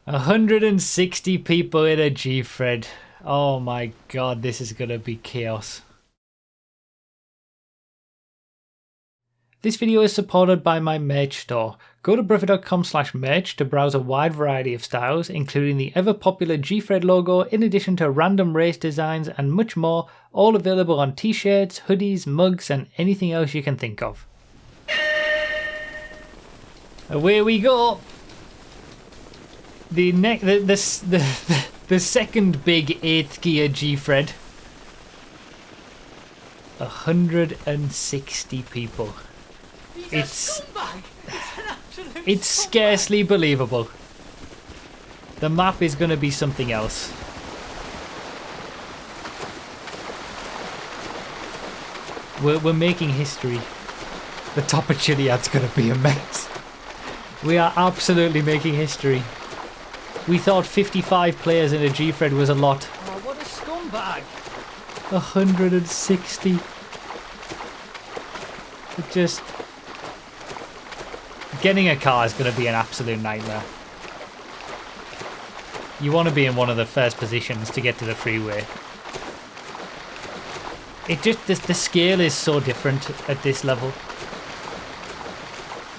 160 people in a Gfred. Oh my god, this is gonna be chaos. This video is supported by my merch store. Go to broughy.com/merch to browse a wide variety of styles, including the ever popular Gfred logo, in addition to random race designs and much more, all available on t-shirts, hoodies, mugs, and anything else you can think of. Away we go! The second big 8th gear Gfred. 160 people. It's scarcely believable. The map is going to be something else. We're making history. The top of Chiliad's going to be a mess. We are absolutely making history. We thought 55 players in a Gfred was a lot. Oh, what a scumbag! 160. It just... Getting a car is going to be an absolute nightmare. You want to be in one of the first positions to get to the freeway. It just... The scale is so different at this level.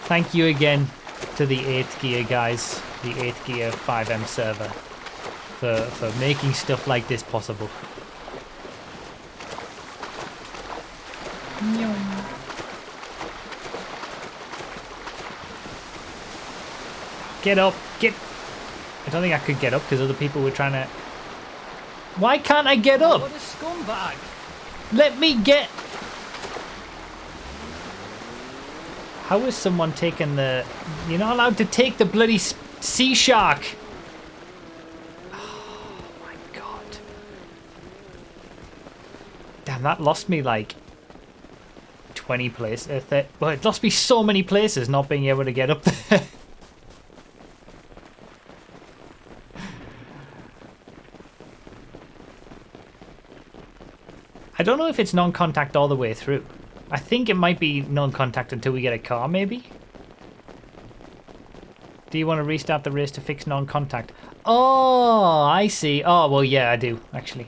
Thank you again to the 8th gear guys. The 8th gear 5M server. For making stuff like this possible. Get up! Get... I don't think I could get up because other people were trying to... Why can't I get up? What a scumbag! Let me get... How is someone taking the... You're not allowed to take the bloody sea shark! Oh my god. Damn, that lost me like 20 places. Well, it lost me so many places not being able to get up there. I don't know if it's non-contact all the way through. I think it might be non-contact until we get a car, maybe? Do you want to restart the race to fix non-contact? Oh, I see. Oh, well, yeah, I do, actually.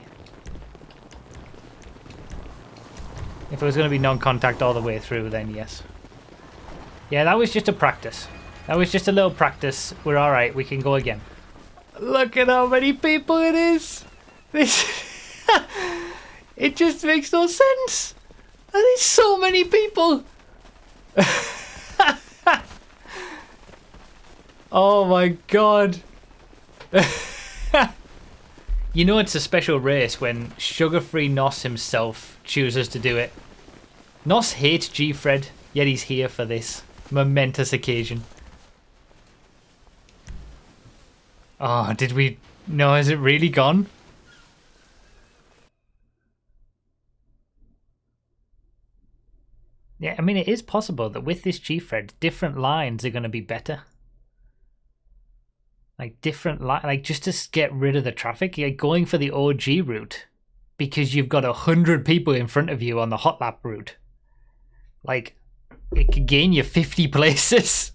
If it was going to be non-contact all the way through, then yes. Yeah, that was just a practice. That was just a little practice. We're alright, we can go again. Look at how many people it is! This... It just makes no sense! That is so many people! Oh my god! You know it's a special race when sugar-free Nos himself chooses to do it. Nos hates Gfred, yet he's here for this momentous occasion. Oh, did we... No, is it really gone? Yeah, I mean, it is possible that with this Gfred, different lines are going to be better. Like, like, just to get rid of the traffic, you're going for the OG route. Because you've got 100 people in front of you on the hot lap route. Like, it could gain you 50 places.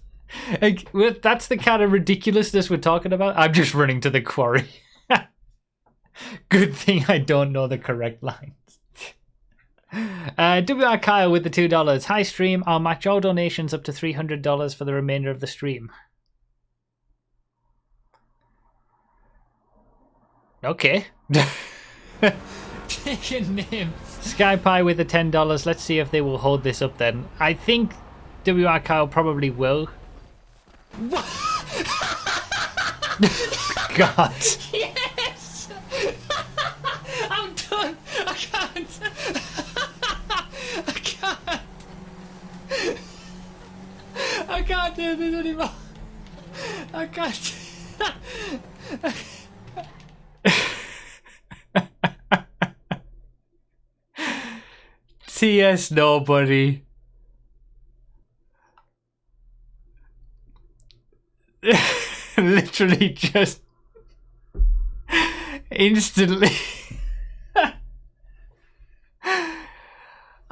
Like, that's the kind of ridiculousness we're talking about. I'm just running to the quarry. Good thing I don't know the correct lines. WR Kyle with the $2. Hi stream, I'll match all donations up to $300 for the remainder of the stream. Okay. Take a name. SkyPie with the $10. Let's see if they will hold this up then. I think WR Kyle probably will. God. Yes! I'm done! I can't! I can't! I can't do this anymore! I can't! TS nobody. Literally just instantly.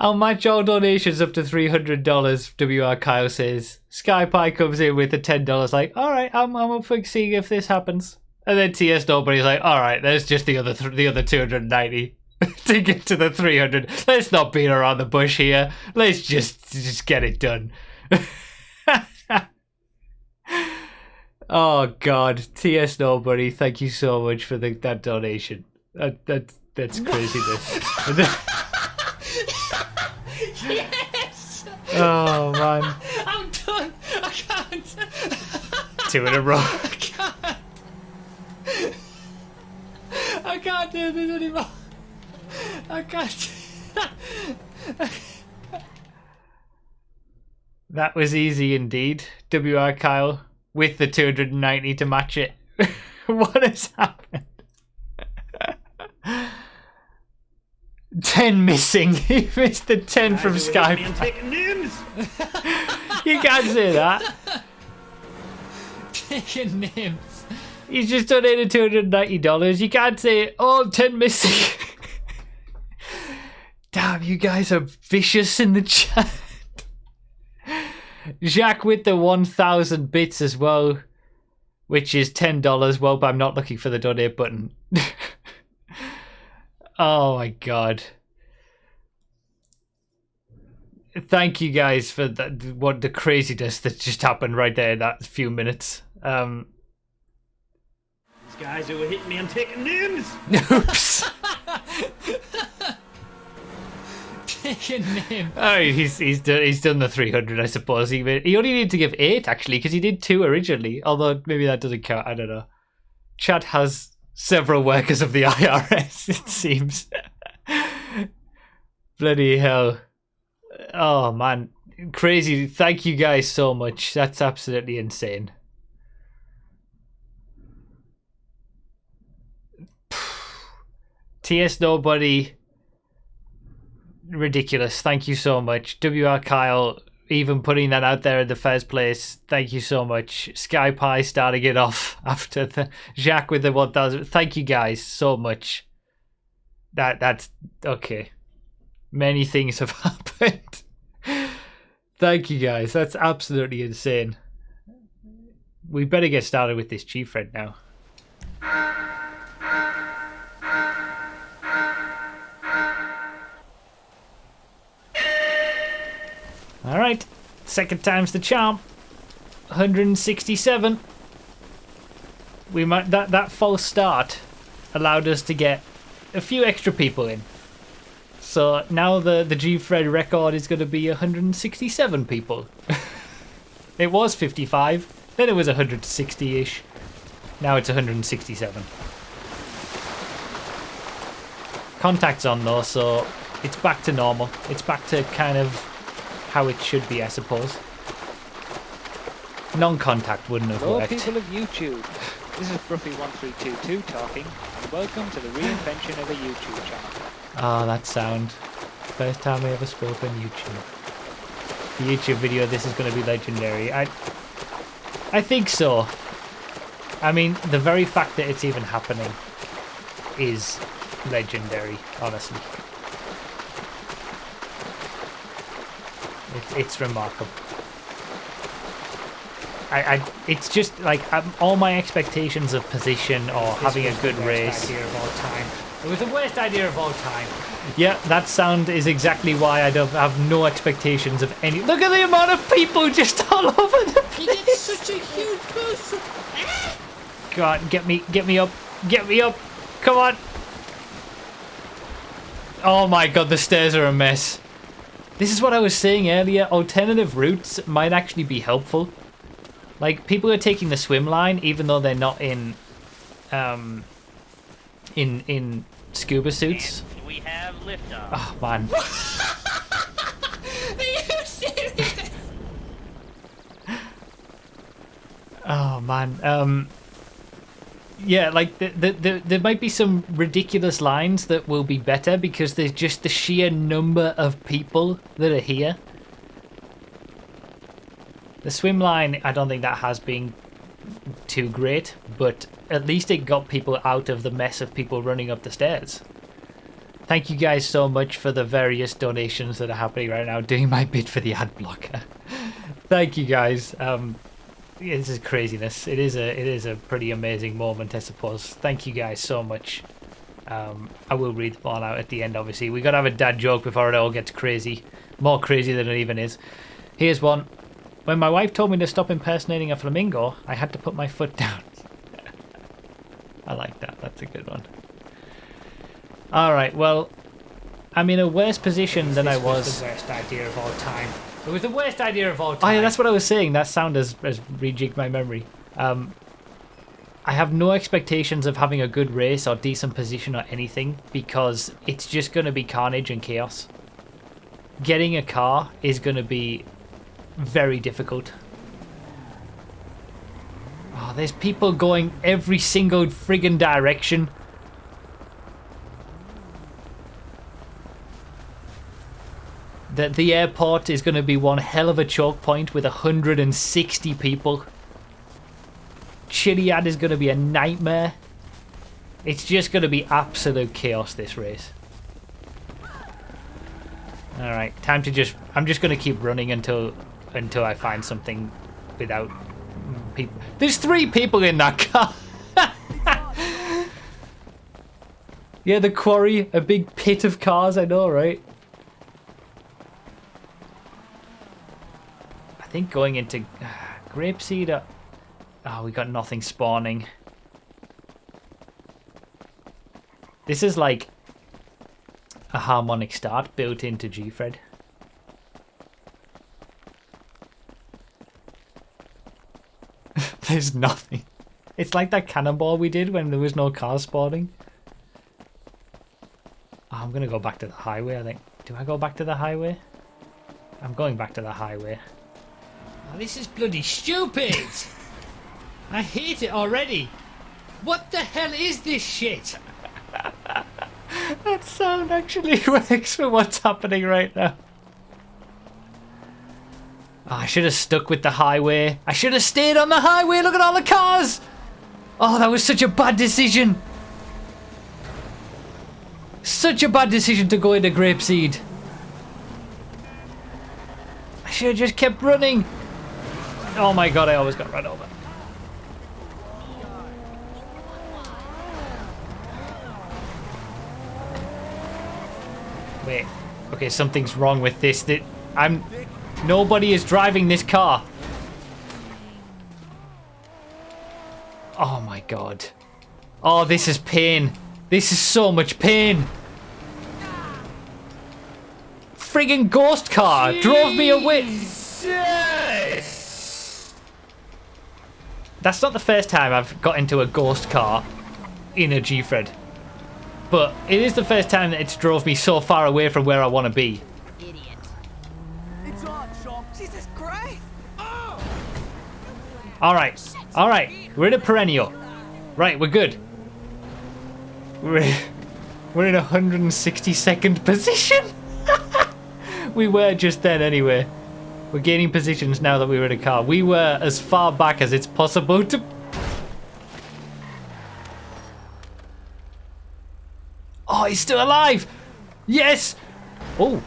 I'll match all donations up to $300, WR Kyle says. SkyPie comes in with the $10, like, alright, I'm up for seeing if this happens. And then TS Nobody's like, alright, there's just the other 290 to get to the 300. Let's not beat around the bush here. Let's just get it done. Oh God, TS Nobody, thank you so much for that donation. That's craziness. Yes! Oh man. I'm done! I can't! 2 in a row. I can't do this anymore! I can't. That was easy indeed. WR Kyle with the 290 to match it. What has happened? 10 missing. He missed the 10 from Skype. You can't say that. Taking names. He's just donated $290. You can't say, oh, 10 missing. Damn, you guys are vicious in the chat. Jacques with the 1,000 bits as well, which is $10. Well, but I'm not looking for the donate button. Oh my God. Thank you guys for that. What the craziness that just happened right there in that few minutes. These guys who were hitting me and taking names. Oops. Taking names. Oh, he's done the 300, I suppose. He only needed to give 8 actually, because he did 2 originally. Although maybe that doesn't count. I don't know. Chat has several workers of the IRS, it seems. Bloody hell. Oh man, crazy. Thank you guys so much. That's absolutely insane. TS Nobody, ridiculous. Thank you so much. WR Kyle, even putting that out there in the first place, thank you so much. SkyPie starting it off after the Jacques with the 1,000. Thank you guys so much. That's okay. Many things have happened. Thank you guys. That's absolutely insane. We better get started with this Gfred now. All right, second time's the charm. 167. We might that false start allowed us to get a few extra people in. So now the Gfred record is going to be 167 people. It was 55, then it was 160-ish. Now it's 167. Contact's on though, so it's back to normal. It's back to kind of how it should be, I suppose. Non-contact wouldn't have Hello, worked. people of YouTube. This is Broughy1322 talking, and welcome to the reinvention of a YouTube channel. Oh, that sound. First time I ever spoke on YouTube. The YouTube video, this is going to be legendary. I think so. I mean, the very fact that it's even happening is legendary, honestly. It's remarkable. It's just like all my expectations of position or having a good race. Idea of all time. It was the worst idea of all time. Yeah, that sound is exactly why I don't have no expectations of any. Look at the amount of people just all over the place. He gets such a huge boost. God, get me up, come on. Oh my God, the stairs are a mess. This is what I was saying earlier. Alternative routes might actually be helpful. Like, people are taking the swim line even though they're not in scuba suits. And we have liftoff. Oh man. Are you serious? Oh man. Yeah, like there might be some ridiculous lines that will be better because there's just the sheer number of people that are here. The swim line, I don't think that has been too great, but at least it got people out of the mess of people running up the stairs. Thank you guys so much for the various donations that are happening right now. Doing my bid for the ad blocker. Thank you guys. This is craziness. It is a pretty amazing moment, I suppose. Thank you guys so much. I will read them all out at the end, obviously. We gotta have a dad joke before it all gets crazy. More crazy than it even is. Here's one. When my wife told me to stop impersonating a flamingo, I had to put my foot down. I like that. That's a good one. Alright, well, I'm in a worse position than I was. This was the worst idea of all time. It was the worst idea of all time. Oh yeah, that's what I was saying. That sound has rejigged my memory. I have no expectations of having a good race or decent position or anything because it's just going to be carnage and chaos. Getting a car is going to be very difficult. Oh, there's people going every single friggin' direction. The airport is going to be one hell of a choke point with 160 people. Chiliad is going to be a nightmare. It's just going to be absolute chaos, this race. Alright, time to just... I'm just going to keep running until I find something without people. There's 3 people in that car! Yeah, the quarry, a big pit of cars, I know, right? I think going into Grapeseed... Oh, we got nothing spawning. This is like a harmonic start built into Gfred. There's nothing. It's like that cannonball we did when there was no cars spawning. Oh, I'm gonna go back to the highway, I think. Do I go back to the highway? I'm going back to the highway. Oh, this is bloody stupid. I hate it already. What the hell is this shit? That sound actually works for what's happening right now. Oh, I should have stuck with the highway. I should have stayed on the highway. Look at all the cars. Oh, that was such a bad decision. Such a bad decision to go into Grapeseed. I should have just kept running. Oh my god, I always got run over. Wait. Okay, something's wrong with this. Nobody is driving this car. Oh my god. Oh, this is pain. This is so much pain. Friggin' ghost car drove me away. That's not the first time I've got into a ghost car in a Gfred. But it is the first time that it's drove me so far away from where I want to be. Idiot. It's on, Sean. Jesus Christ. Oh. Alright. We're in a perennial. Right, we're good. We're in 162nd position. We were just then anyway. We're gaining positions now that we were in a car. We were as far back as it's possible to... Oh, he's still alive! Yes! Oh.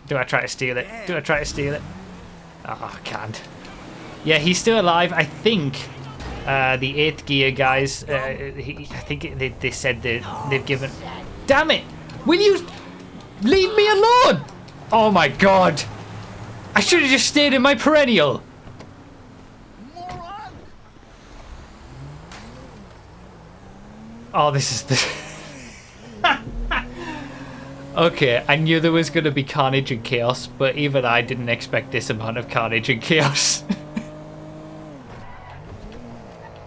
Do I try to steal it? Do I try to steal it? Oh, I can't. Yeah, he's still alive. I think the 8th gear guys, I think they said they've given... Damn it! Will you leave me alone? Oh my god! I should have just stayed in my perennial. Oh, this is the... Okay, I knew there was going to be carnage and chaos, but even I didn't expect this amount of carnage and chaos.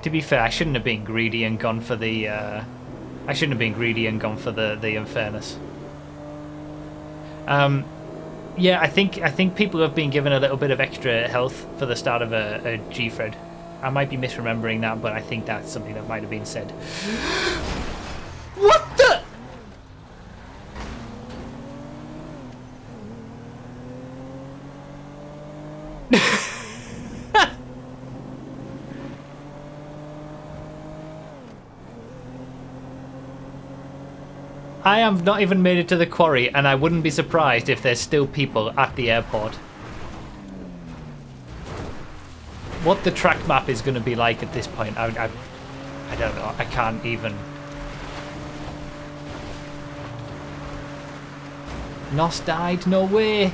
To be fair, I shouldn't have been greedy and gone for the... I shouldn't have been greedy and gone for the Infernus. Yeah, I think people have been given a little bit of extra health for the start of a Gfred. I might be misremembering that, but I think that's something that might have been said. What the? I have not even made it to the quarry, and I wouldn't be surprised if there's still people at the airport. What the track map is going to be like at this point, I don't know. I can't even. Nos died? No way.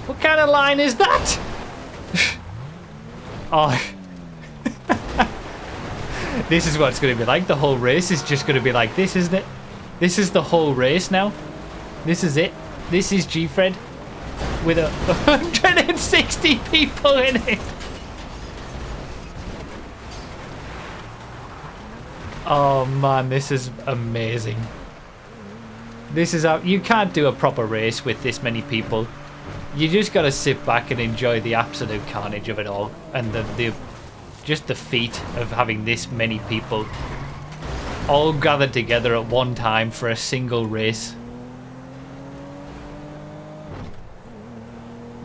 What kind of line is that? Oh. This is what it's going to be like. The whole race is just going to be like this, isn't it? This is the whole race now. This is it. This is Gfred with 160 people in it. Oh man, this is amazing. This is how you can't do a proper race with this many people. You just got to sit back and enjoy the absolute carnage of it all, and just the feat of having this many people all gathered together at one time for a single race.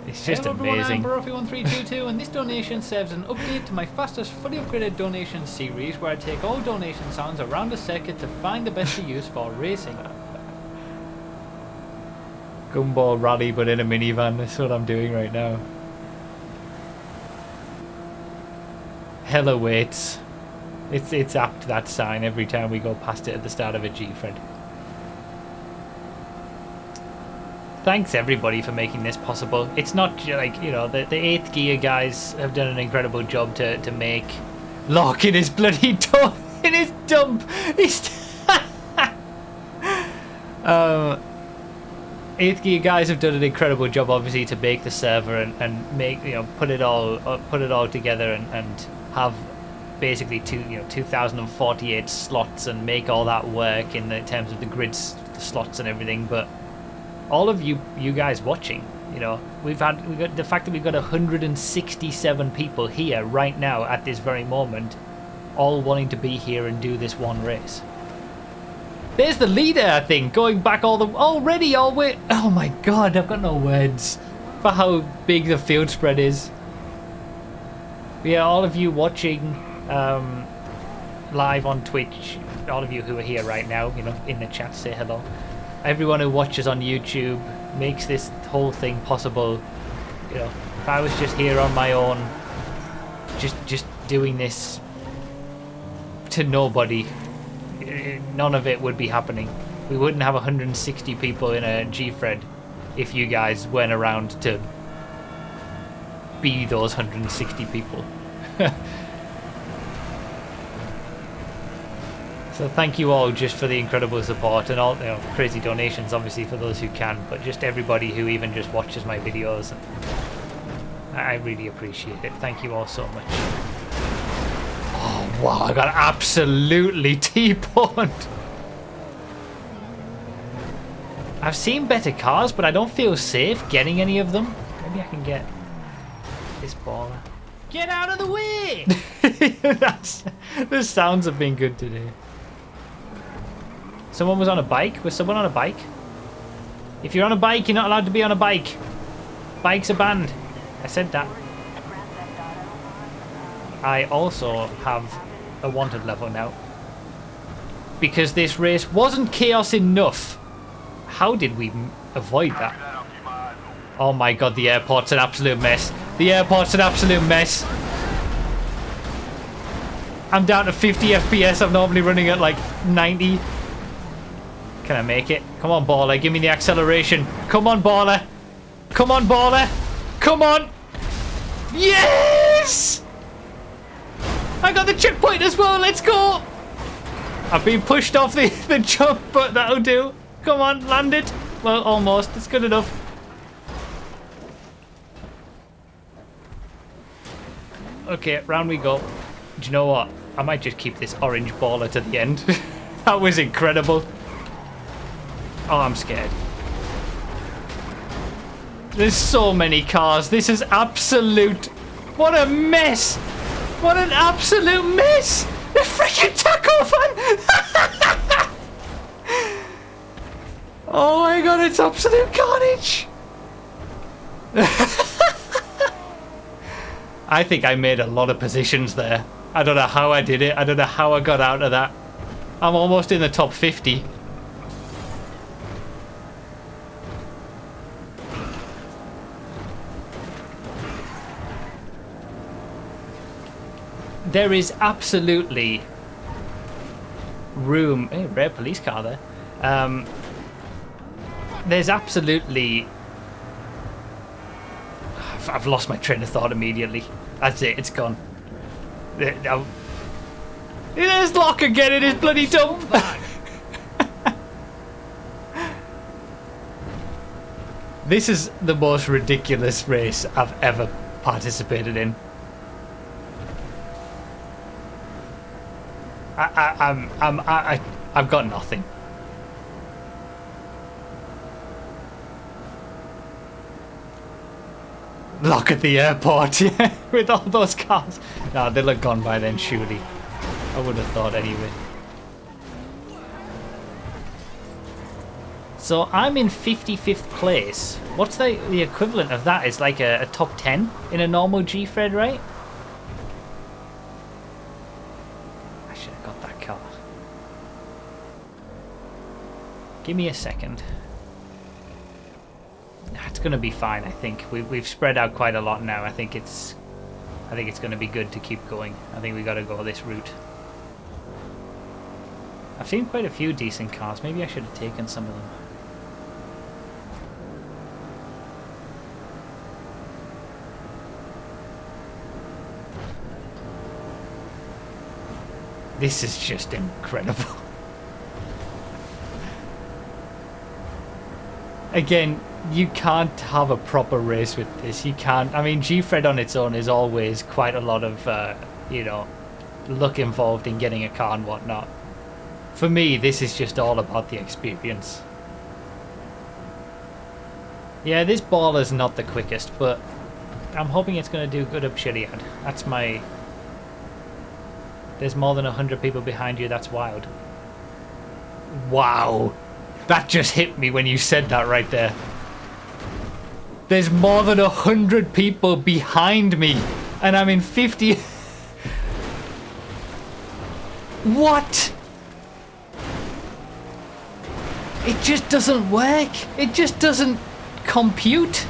It's just amazing. Hello everyone, I'm Broughy1322 and this donation serves as an update to my fastest fully upgraded donation series where I take all donation sounds around the circuit to find the best to use for racing. Gumball rally but in a minivan, that's what I'm doing right now. Hell awaits. It's apt, that sign, every time we go past it at the start of a Gfred. Thanks everybody for making this possible. It's not like, you know, the 8th gear guys have done an incredible job to make Lock in his bloody door, in his dump. He's 8th gear guys have done an incredible job, obviously, to make the server and make, you know, put it all together and have basically 2048 slots and make all that work in terms of the grids, the slots and everything. But all of you guys watching, you know, we got the fact that we've got 167 people here right now at this very moment, all wanting to be here and do this one race. There's the leader, I think, going back already all the way. Oh my god, I've got no words for how big the field spread is. But yeah, all of you watching live on Twitch, all of you who are here right now, you know, in the chat, say hello. Everyone who watches on YouTube makes this whole thing possible. You know, if I was just here on my own, just doing this to nobody, none of it would be happening. We wouldn't have 160 people in a Gfred if you guys weren't around to be those 160 people. So thank you all just for the incredible support and all, you know, crazy donations, obviously, for those who can, but just everybody who even just watches my videos. I really appreciate it. Thank you all so much. Oh wow, I got absolutely T-boned. I've seen better cars, but I don't feel safe getting any of them. Maybe I can get this baller. Get out of the way! The sounds have been good today. Someone was on a bike? Was someone on a bike? If you're on a bike, you're not allowed to be on a bike. Bikes are banned. I said that. I also have a wanted level now. Because this race wasn't chaos enough. How did we avoid that? Oh my god, the airport's an absolute mess. The airport's an absolute mess. I'm down to 50 FPS. I'm normally running at like 90. Can I make it? Come on, baller. Give me the acceleration. Come on, baller. Come on, baller. Come on. Yes! I got the checkpoint as well. Let's go. I've been pushed off the jump, but that'll do. Come on, land it. Well, almost. It's good enough. Okay, round we go. Do you know what? I might just keep this orange baller to the end. That was incredible. Oh, I'm scared. There's so many cars. This is absolute... What a mess. What an absolute mess. The freaking taco fan. Oh my god, it's absolute carnage. I think I made a lot of positions there. I don't know how I did it. I don't know how I got out of that. I'm almost in the top 50. There is absolutely room. Hey, rare police car there. There's absolutely. I've lost my train of thought immediately. That's it. It's gone. There's Locke again in his bloody dump. This is the most ridiculous race I've ever participated in. I've got nothing. Look at the airport, yeah, with all those cars. No, they'll have gone by then, surely. I would have thought anyway. So I'm in 55th place. What's the equivalent of that? It's like a top 10 in a normal Gfred, right? I should have got that car. Give me a second. It's going to be fine, I think. We've spread out quite a lot now. I think it's going to be good to keep going. I think we got to go this route. I've seen quite a few decent cars. Maybe I should have taken some of them. This is just incredible. Again, you can't have a proper race with this. You can't. I mean, Gfred on its own is always quite a lot of, you know, luck involved in getting a car and whatnot. For me, this is just all about the experience. Yeah, this ball is not the quickest, but I'm hoping it's going to do good up Chiliad. That's my... There's more than 100 people behind you. That's wild. Wow. That just hit me when you said that right there. There's more than 100 people behind me, and I'm in 50. What? It just doesn't work. It just doesn't compute.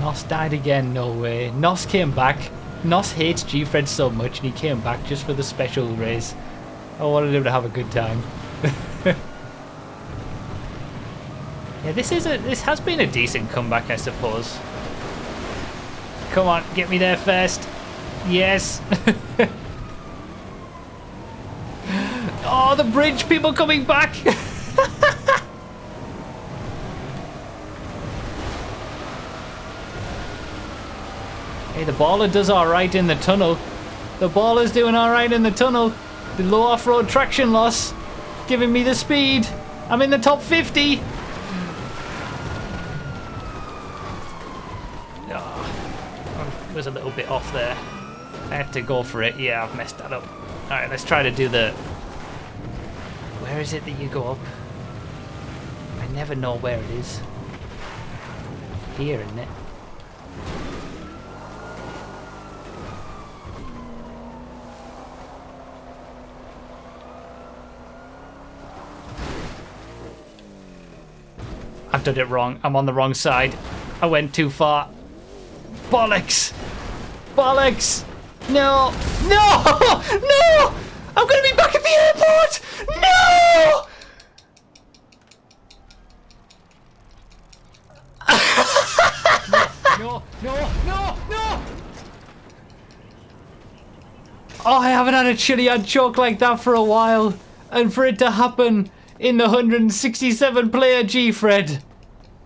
Nos died again, no way. Nos came back. Nos hates Gfred so much and he came back just for the special race. I wanted him to have a good time. Yeah, this has been a decent comeback, I suppose. Come on, get me there first. Yes. Oh, the bridge, people coming back. Hey, the baller does alright in the tunnel. The baller's doing alright in the tunnel. The low off-road traction loss giving me the speed. I'm in the top 50. Oh, I was a little bit off there. I had to go for it. Yeah, I've messed that up. Alright, let's try to do the... Where is it that you go up? I never know where it is. Here, isn't it? I've done it wrong. I'm on the wrong side. I went too far. Bollocks! Bollocks! No! No! No! I'm gonna be back at the airport! No! No! No! No! No! Oh, I haven't had a Chiliad choke like that for a while. And for it to happen in the 167 player Gfred.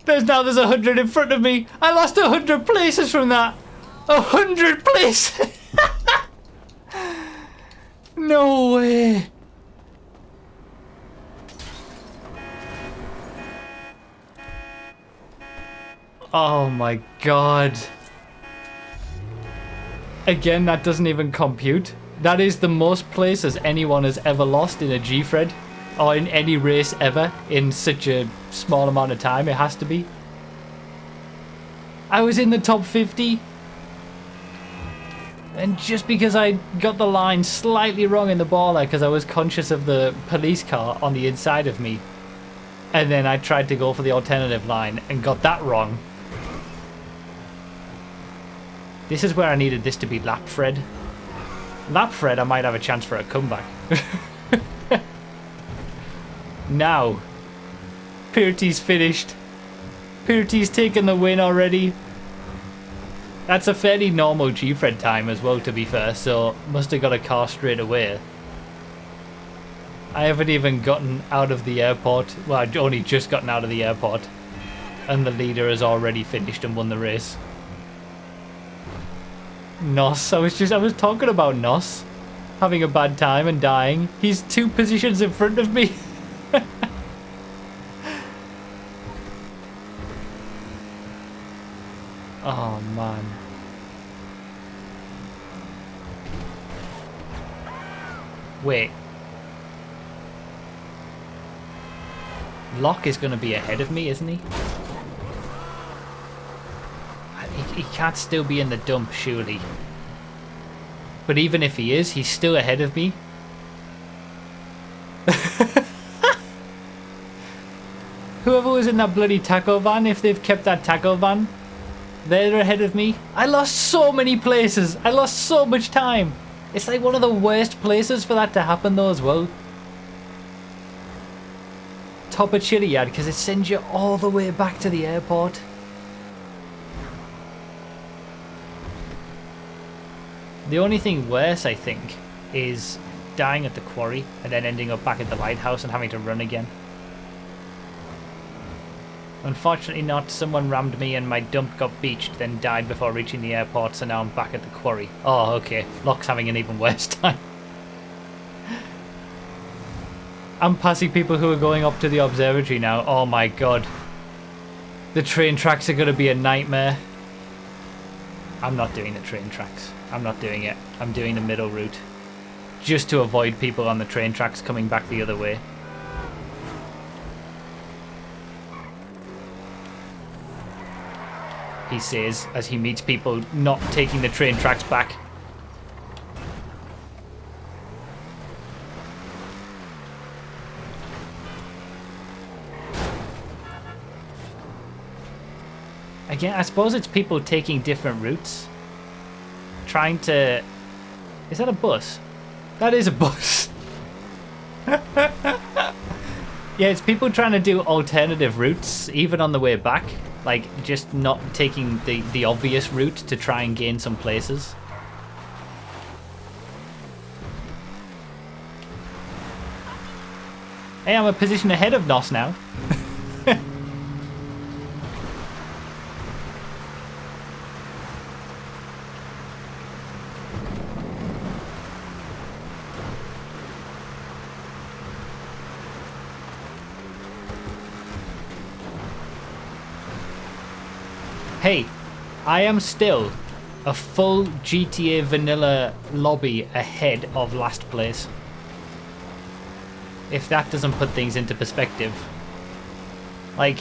There's 100 in front of me. I lost 100 places from that. 100 places. No way. Oh my god. Again, that doesn't even compute. That is the most places anyone has ever lost in a Gfred. Or in any race ever, in such a small amount of time. It has to be. I was in the top 50. And just because I got the line slightly wrong in the baller because I was conscious of the police car on the inside of me, and then I tried to go for the alternative line and got that wrong. This is where I needed this to be lap Fred. Lap Fred, I might have a chance for a comeback. Now, Pirti's finished. Pirti's taken the win already. That's a fairly normal Gfred time as well, to be fair, so must have got a car straight away. I haven't even gotten out of the airport. Well, I'd only just gotten out of the airport. And the leader has already finished and won the race. Nos, I was talking about Nos having a bad time and dying. He's 2 positions in front of me. Oh man. Wait. Locke is going to be ahead of me, isn't he? He can't still be in the dump, surely. But even if he is, he's still ahead of me. Whoever was in that bloody taco van, if they've kept that taco van, they're ahead of me. I lost so many places. I lost so much time. It's like one of the worst places for that to happen though as well. Top of Chiliad, because it sends you all the way back to the airport. The only thing worse, I think, is dying at the quarry and then ending up back at the lighthouse and having to run again. Unfortunately not, someone rammed me and my dump got beached, then died before reaching the airport, so now I'm back at the quarry. Oh, okay. Locke's having an even worse time. I'm passing people who are going up to the observatory now. Oh my god. The train tracks are going to be a nightmare. I'm not doing the train tracks. I'm not doing it. I'm doing the middle route. Just to avoid people on the train tracks coming back the other way. He says as he meets people not taking the train tracks back. Again, I suppose it's people taking different routes. Trying to... Is that a bus? That is a bus. Yeah, it's people trying to do alternative routes, even on the way back. Like, just not taking the obvious route to try and gain some places. Hey, I'm a position ahead of Nos now. Hey, I am still a full GTA vanilla lobby ahead of last place. If that doesn't put things into perspective. Like,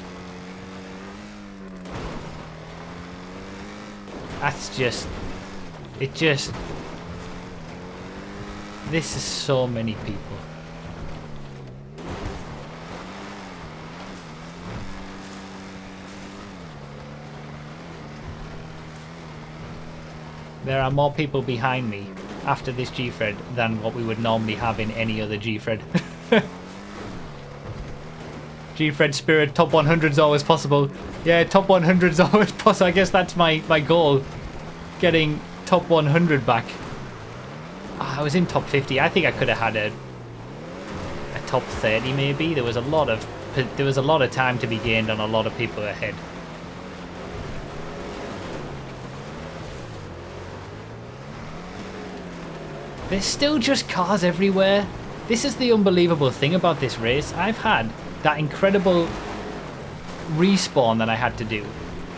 that's just, this is so many people. There are more people behind me after this Gfred than what we would normally have in any other Gfred. Gfred spirit, top 100 is always possible. Yeah, top 100 is always possible. I guess that's my goal. Getting top 100 back. Oh, I was in top 50. I think I could have had a top 30 maybe. There was a lot of time to be gained on a lot of people ahead. There's still just cars everywhere. This is the unbelievable thing about this race. I've had that incredible respawn that I had to do,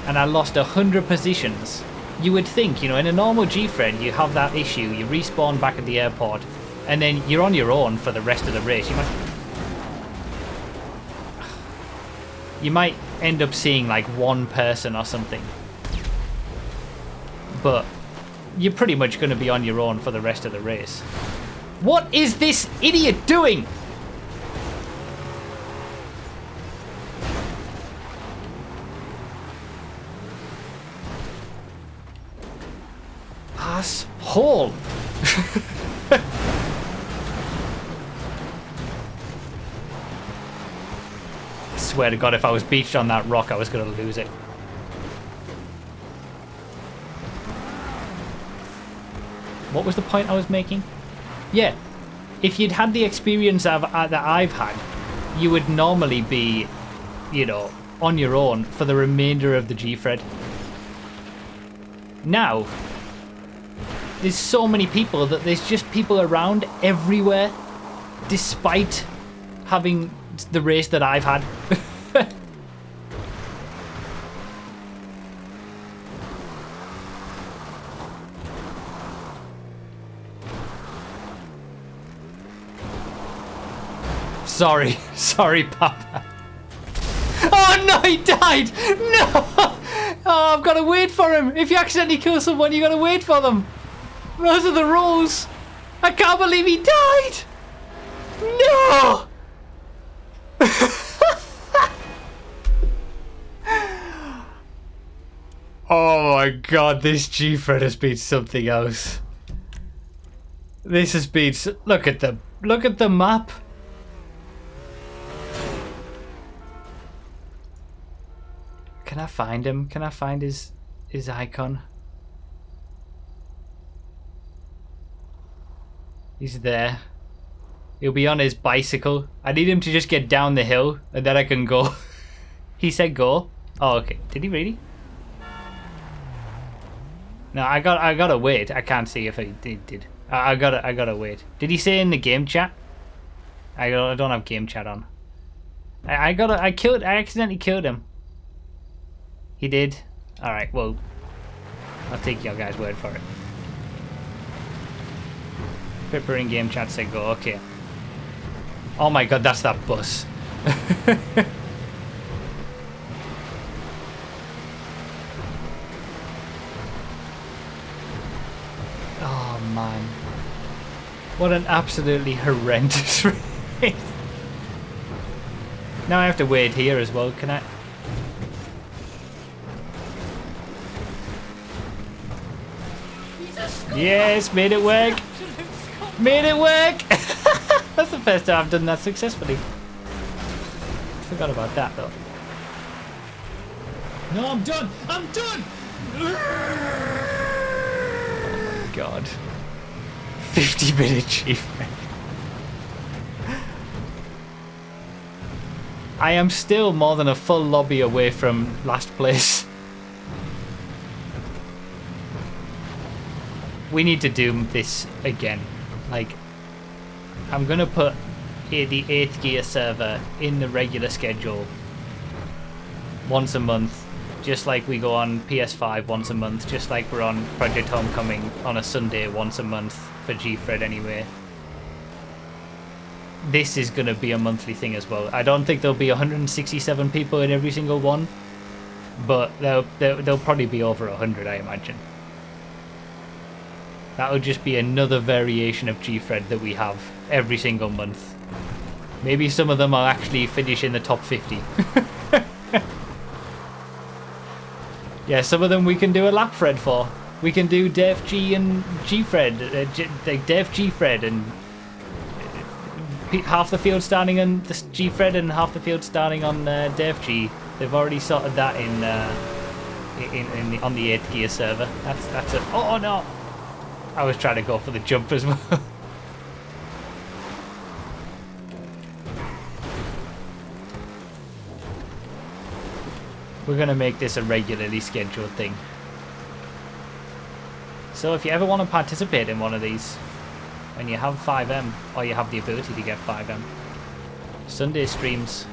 and I lost 100 positions. You would think, you know, in a normal Gfred, you have that issue, you respawn back at the airport, and then you're on your own for the rest of the race. You might end up seeing like one person or something. But you're pretty much going to be on your own for the rest of the race. What is this idiot doing? Asshole. I swear to God, if I was beached on that rock, I was going to lose it. What was the point I was making? Yeah, if you'd had the experience that I've had, you would normally be, you know, on your own for the remainder of the Gfred. Now, there's so many people that there's just people around everywhere, despite having the race that I've had. Sorry, Papa. Oh no, he died! No! Oh, I've got to wait for him. If you accidentally kill someone, you got to wait for them. Those are the rules. I can't believe he died! No! Oh my God, this Gfred has been something else. This has been... Look at the map. Can I find him? Can I find his icon? He's there. He'll be on his bicycle. I need him to just get down the hill and then I can go. He said go. Oh, okay. Did he really? No, I gotta wait. I can't see if he did. I gotta wait. Did he say in the game chat? I don't have game chat on. I accidentally killed him. He did? Alright, well, I'll take your guys' word for it. Pipper in game chat said go, okay. Oh my God, that's that bus. Oh man. What an absolutely horrendous race. Now I have to wait here as well, can I? Yes, made it work. Made it work. That's the first time I've done that successfully. Forgot about that though. No, I'm done. I'm done. Oh my God. 50-minute achievement. I am still more than a full lobby away from last place. We need to do this again. Like, I'm gonna put the 8th gear server in the regular schedule once a month, just like we go on PS5 once a month, just like we're on Project Homecoming on a Sunday once a month for Gfred anyway. This is gonna be a monthly thing as well. I don't think there'll be 167 people in every single one, but there'll probably be over 100, I imagine. That'll just be another variation of Gfred that we have every single month. Maybe some of them will actually finish in the top 50. Yeah, some of them we can do a lap Fred for. We can do Def G and Gfred, like Def Gfred, and half the field starting on the Gfred and half the field starting on Def G. They've already sorted that on the 8th gear server. That's it. Oh no! I was trying to go for the jump as well. We're going to make this a regularly scheduled thing. So if you ever want to participate in one of these, and you have 5M, or you have the ability to get 5M, Sunday streams,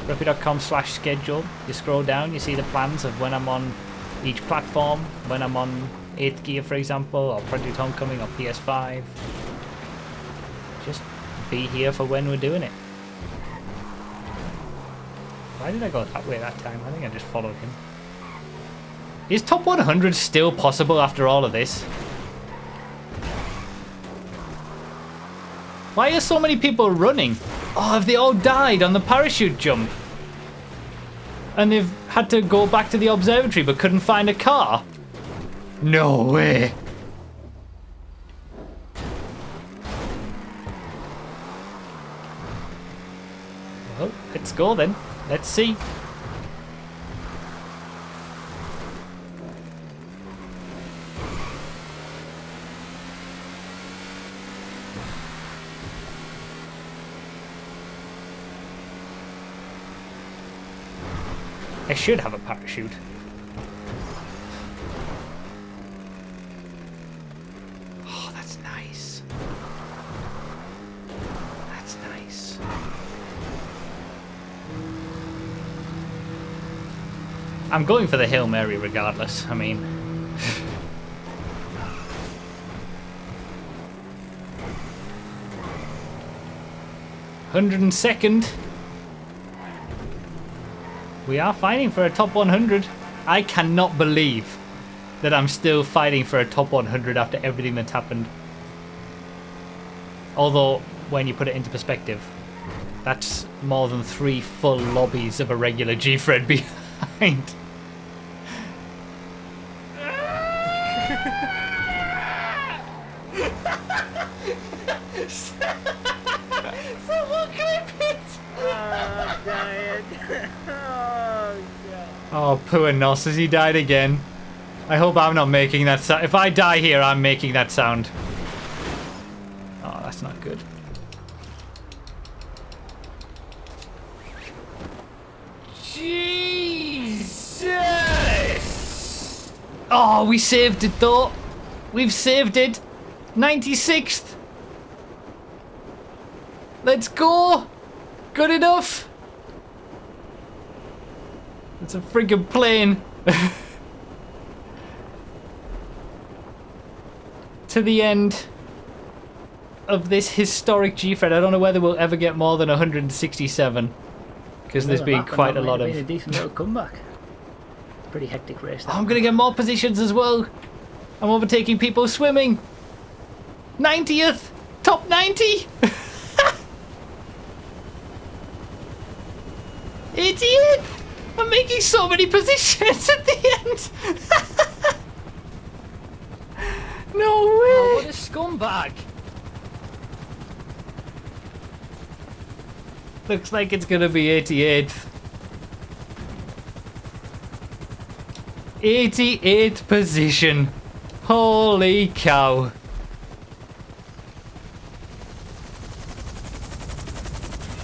broughy.com/schedule, you scroll down, you see the plans of when I'm on each platform, when I'm on 8th gear, for example, or Project Homecoming, or PS5. Just be here for when we're doing it. Why did I go that way that time? I think I just followed him. Is top 100 still possible after all of this? Why are so many people running? Oh, have they all died on the parachute jump? And they've had to go back to the observatory but couldn't find a car? No way. Well, let's go then. Let's see. I should have a parachute. Oh, that's nice. That's nice. I'm going for the Hail Mary regardless. I mean... 102nd. We are fighting for a top 100. I cannot believe that I'm still fighting for a top 100 after everything that's happened. Although, when you put it into perspective, that's more than 3 full lobbies of a regular Gfred behind. Someone clip it! Oh, Diane. Oh, God. Oh, poor Nos, has he died again? I hope I'm not making that sound. If I die here, I'm making that sound. Oh, that's not good. Jesus! Oh, we saved it though. We've saved it. 96th. Let's go. Good enough. It's a friggin' plane. To the end of this historic Gfred. I don't know whether we'll ever get more than 167. Because there's been quite a lot of... Been a decent little comeback. Pretty hectic race. I'm going to get more positions as well. I'm overtaking people swimming. 90th. Top 90. 88th. I'm making so many positions at the end. No Oh, what way. a scumbag! Looks like it's going to be 88th. 88th position. Holy cow.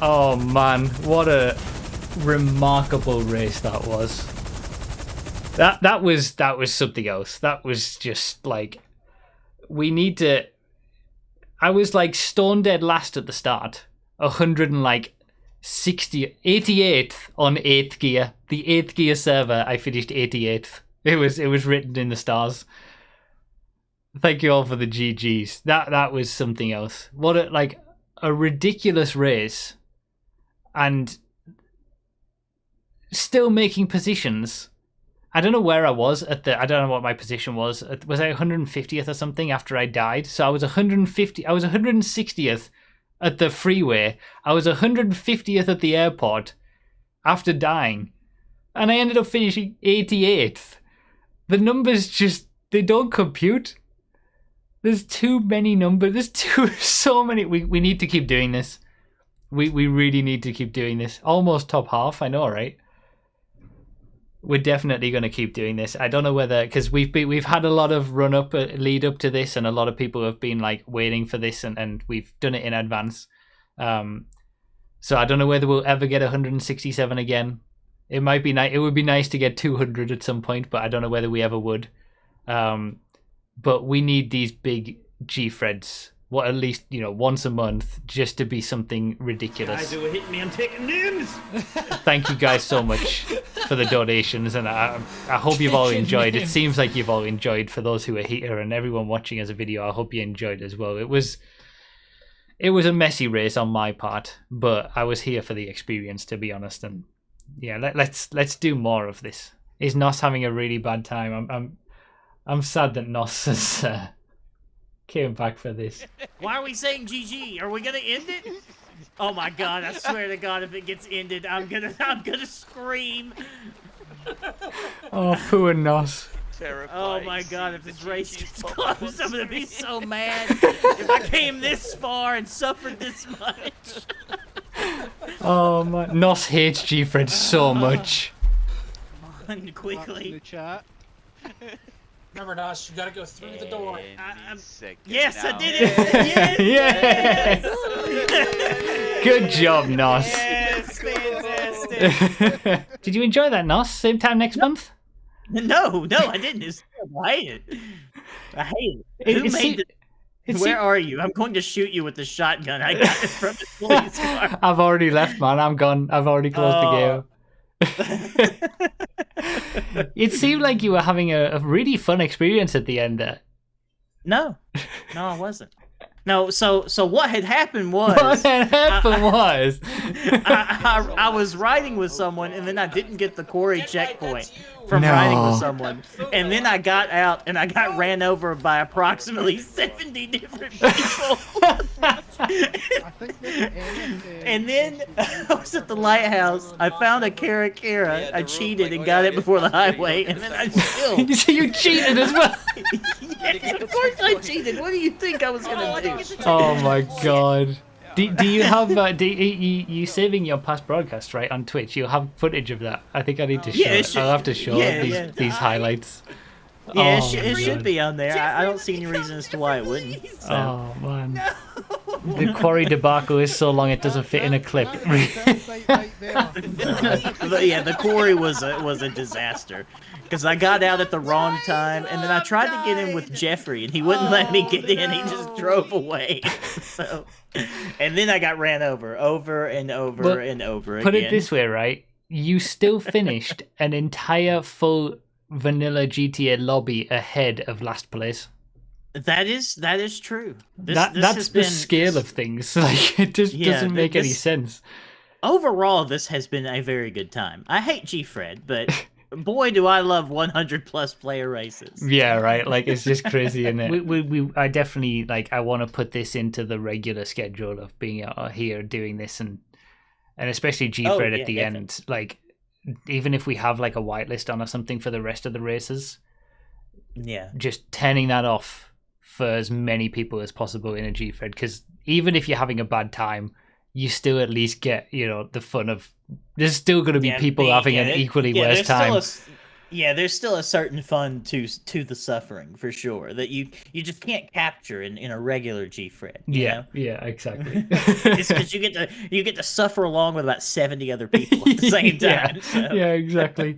Oh man, what a remarkable race that was. That was something else. That was just like, we need to... I was like stone dead last at the start. 88th on 8th gear. The 8th gear server, I finished 88th. It was written in the stars. Thank you all for the GGs. That was something else. What a ridiculous race. And still making positions. I don't know where I was at the... I don't know what my position was. Was I 150th or something after I died? So I was 150... I was 160th at the freeway. I was 150th at the airport after dying. And I ended up finishing 88th. The numbers just... They don't compute. There's too many numbers. There's so many... We need to keep doing this. We really need to keep doing this. Almost top half, I know, right? We're definitely going to keep doing this. I don't know whether... Because we've had a lot of lead up to this, and a lot of people have been like waiting for this, and we've done it in advance. So I don't know whether we'll ever get 167 again. It might be nice. It would be nice to get 200 at some point, but I don't know whether we ever would. But we need these big Gfreds. What, at least, once a month, just to be something ridiculous. Guys who are hitting me, I'm taking names. Thank you guys so much for the donations, and I hope you've all enjoyed. It seems like you've all enjoyed, for those who are here and everyone watching as a video. I hope you enjoyed as well. It was a messy race on my part, but I was here for the experience, to be honest. And yeah, let's do more of this. Is Nos having a really bad time? I'm sad that Nos has came back for this. Why are we saying GG? Are we gonna end it? Oh my god, I swear to god if it gets ended, I'm gonna scream. Oh, poor Nos. Oh my god, if this race gets close, I'm gonna be so mad. If I came this far and suffered this much. Oh man, Nos hates Gfred so much. Come on, quickly. Remember, Nos, you gotta go through the door. Yes, I did it! Yes! Yes! Good job, Nos. Yes, fantastic. Did you enjoy that, Nos? Same time next month? No, I didn't. It's terrible. I hate it. I hate it. Who made it? Where are you? I'm going to shoot you with the shotgun I got it from the police car. I've already left, man. I'm gone. I've already closed the game. It seemed like you were having a really fun experience at the end there. No, I wasn't. No, so what had happened was I was riding with someone and then I didn't get the quarry checkpoint from riding with someone, and then I got out and I got ran over by approximately 70 different people. And then I was at the lighthouse. I found a Cara. I cheated and got it before the highway, and then I still. So you cheated as well? Yes, of course I cheated. What do you think I was gonna do? Oh my god. Do you have you saving your past broadcast right on Twitch? You have footage of that. I think I need to show. I'll have to show these highlights. Yeah, it should be on there. I don't see any reason as to why it wouldn't. So. Oh man, the quarry debacle is so long it doesn't fit in a clip. But yeah, the quarry was a disaster because I got out at the wrong time, and then I tried to get in with Jeffrey, and he wouldn't let me get in. He just drove away. So, and then I got ran over and over and over again. Put it this way, right? You still finished an entire full vanilla GTA lobby ahead of last place. That is true. That's the scale of things. Like, it just doesn't make any sense. Overall, this has been a very good time. I hate Gfred, but boy, do I love 100+ player races. Yeah, right. Like, it's just crazy, isn't it? I definitely I want to put this into the regular schedule of being out here doing this, and especially Gfred at the end. Like, even if we have like a whitelist on or something for the rest of the races, just turning that off for as many people as possible in a Gfred, because even if you're having a bad time, you still at least get the fun of. There's still going to be people having an equally worse time. There's still a certain fun to the suffering for sure that you just can't capture in a regular Gfred. Yeah, exactly. It's because you get to suffer along with about 70 other people at the same time. Yeah, exactly.